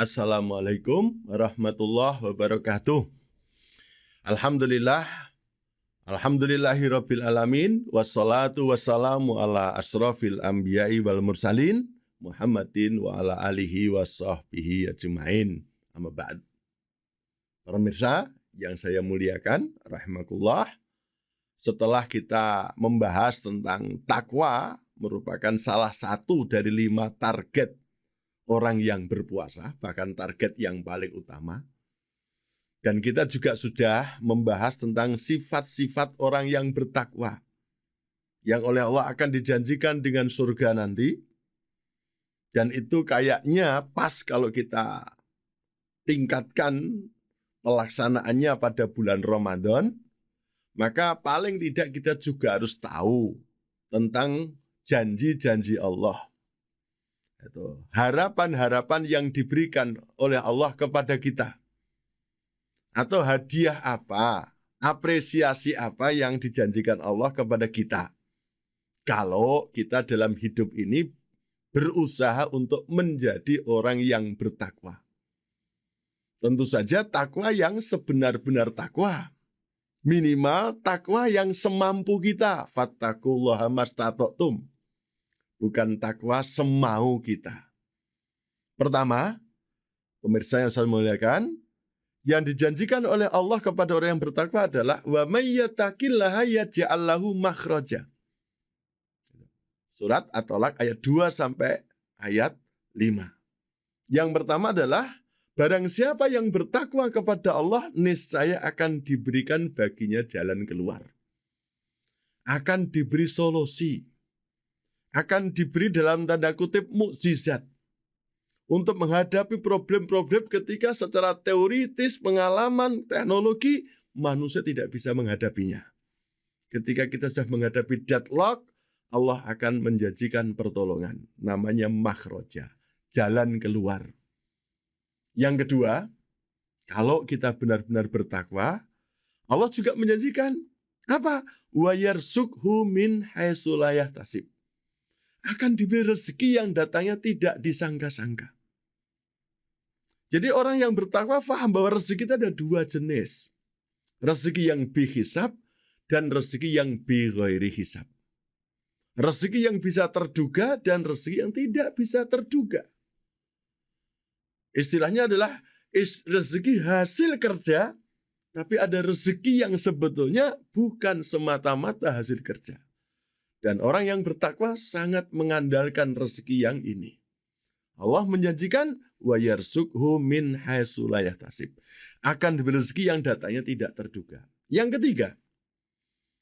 Assalamualaikum warahmatullahi wabarakatuh. Alhamdulillah, alhamdulillahirabbil alamin, wassalatu wassalamu ala asrofil anbiya'i wal mursalin, Muhammadin wa ala alihi wa sahbihi ajma'in. Amma ba'd. Para pemirsa yang saya muliakan, rahimakumullah, setelah kita membahas tentang takwa merupakan salah satu dari 5 target orang yang berpuasa, bahkan target yang paling utama. Dan kita juga sudah membahas tentang sifat-sifat orang yang bertakwa, yang oleh Allah akan dijanjikan dengan surga nanti. Dan itu kayaknya pas kalau kita tingkatkan pelaksanaannya pada bulan Ramadan, maka paling tidak kita juga harus tahu tentang janji-janji Allah. Itu harapan-harapan yang diberikan oleh Allah kepada kita. Atau hadiah apa, apresiasi apa yang dijanjikan Allah kepada kita. Kalau kita dalam hidup ini berusaha untuk menjadi orang yang bertakwa. Tentu saja takwa yang sebenar-benar takwa. Minimal takwa yang semampu kita. Fattaqullaha mastata'tum. Bukan takwa semau kita. Pertama, pemirsa yang saya muliakan, yang dijanjikan oleh Allah kepada orang yang bertakwa adalah wa may yattaqillaha yaj'al lahu makhraja. Surat At-Tolak ayat 2 sampai ayat 5. Yang pertama adalah barang siapa yang bertakwa kepada Allah, niscaya akan diberikan baginya jalan keluar. Akan diberi solusi. Akan diberi dalam tanda kutip mukjizat untuk menghadapi problem-problem ketika secara teoritis, pengalaman, teknologi, manusia tidak bisa menghadapinya. Ketika kita sudah menghadapi deadlock, Allah akan menjanjikan pertolongan. Namanya makhroja, jalan keluar. Yang kedua, kalau kita benar-benar bertakwa, Allah juga menjanjikan apa? Wa yarsukhu min haitsu la yahtasib. Akan diberi rezeki yang datangnya tidak disangka-sangka. Jadi orang yang bertakwa faham bahwa rezeki itu ada 2 jenis. Rezeki yang bihisab dan rezeki yang bighairi hisab. Rezeki yang bisa terduga dan rezeki yang tidak bisa terduga. Istilahnya adalah rezeki hasil kerja, tapi ada rezeki yang sebetulnya bukan semata-mata hasil kerja. Dan orang yang bertakwa sangat mengandalkan rezeki yang ini. Allah menjanjikan wa yarsukhu min haitsu la yahtasib. Akan diberi rezeki yang datanya tidak terduga. Yang ketiga,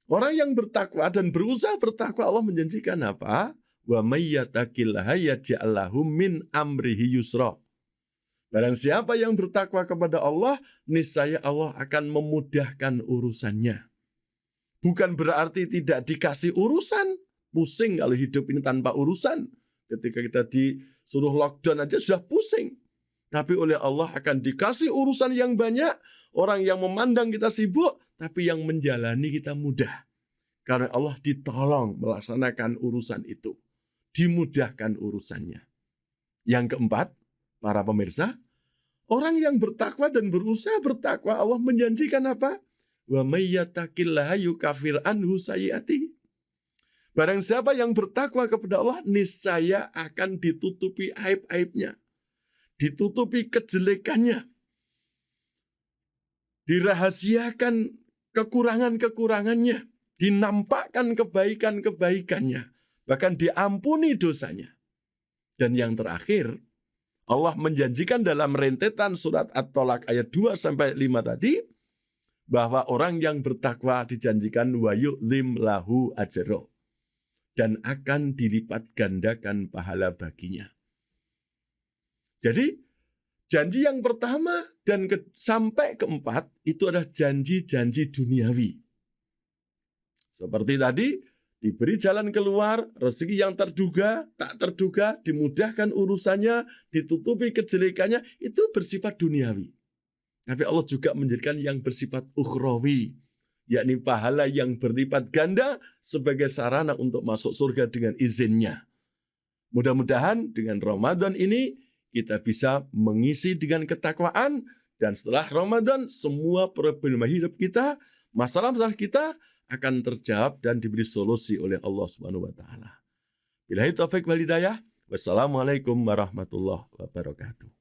orang yang bertakwa dan berusaha bertakwa, Allah menjanjikan apa? Wa may yattaqillaha yaj'al lahu min amrihi yusra. Barang siapa yang bertakwa kepada Allah, niscaya Allah akan memudahkan urusannya. Bukan berarti tidak dikasih urusan. Pusing kalau hidup ini tanpa urusan. Ketika kita disuruh lockdown aja sudah pusing. Tapi oleh Allah akan dikasih urusan yang banyak. Orang yang memandang kita sibuk, tapi yang menjalani kita mudah. Karena Allah ditolong melaksanakan urusan itu. Dimudahkan urusannya. Yang keempat, para pemirsa, orang yang bertakwa dan berusaha bertakwa, Allah menjanjikan apa? Wa may yattaqillaha yukaffir anhu sayyi'atihi. Barang siapa yang bertakwa kepada Allah, niscaya akan ditutupi aib-aibnya. Ditutupi kejelekannya. Dirahasiakan kekurangan-kekurangannya. Dinampakkan kebaikan-kebaikannya. Bahkan diampuni dosanya. Dan yang terakhir, Allah menjanjikan dalam rentetan surat At-Tolak ayat 2 sampai 5 tadi, bahwa orang yang bertakwa dijanjikan wa yu'lim lahu ajra, dan akan dilipat gandakan pahala baginya. Jadi janji yang pertama dan sampai keempat itu adalah janji-janji duniawi. Seperti tadi, diberi jalan keluar, rezeki yang terduga, tak terduga, dimudahkan urusannya, ditutupi kejelekannya, itu bersifat duniawi. Tapi Allah juga menjadikan yang bersifat ukhrawi, yakni pahala yang berlipat ganda sebagai sarana untuk masuk surga dengan izinnya. Mudah-mudahan dengan Ramadan ini kita bisa mengisi dengan ketakwaan, dan setelah Ramadan semua problema hidup kita, masalah-masalah kita akan terjawab dan diberi solusi oleh Allah Subhanahu wa taala. Billahi taufik wal hidayah. Wassalamualaikum warahmatullahi wabarakatuh.